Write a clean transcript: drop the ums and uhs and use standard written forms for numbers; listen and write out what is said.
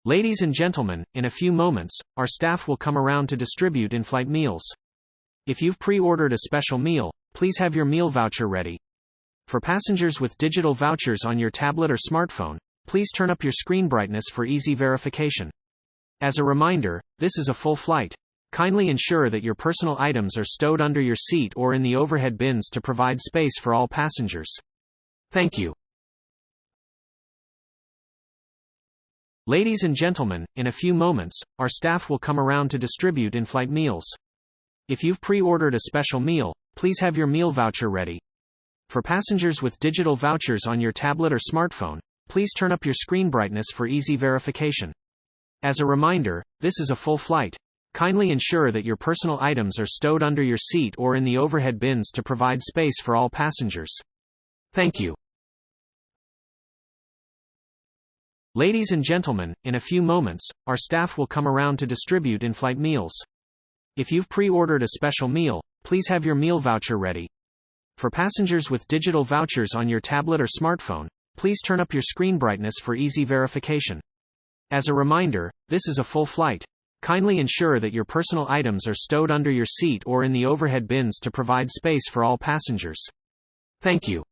Ladies and gentlemen, in a few moments, our staff will come around to distribute in-flight meals. If you've pre-ordered a special meal, please have your meal voucher ready. For passengers with digital vouchers on your tablet or smartphone, please turn up your screen brightness for easy verification. As a reminder, this is a full flight. Kindly ensure that your personal items are stowed under your seat or in the overhead bins to provide space for all passengers. Thank you. Ladies and gentlemen, in a few moments, our staff will come around to distribute in-flight meals. If you've pre-ordered a special meal, please have your meal voucher ready. For passengers with digital vouchers on your tablet or smartphone, please turn up your screen brightness for easy verification. As a reminder, this is a full flight. Kindly ensure that your personal items are stowed under your seat or in the overhead bins to provide space for all passengers. Thank you. Ladies and gentlemen, in a few moments, our staff will come around to distribute in-flight meals. If you've pre-ordered a special meal, please have your meal voucher ready. For passengers with digital vouchers on your tablet or smartphone, please turn up your screen brightness for easy verification. As a reminder, this is a full flight. Kindly ensure that your personal items are stowed under your seat or in the overhead bins to provide space for all passengers. Thank you.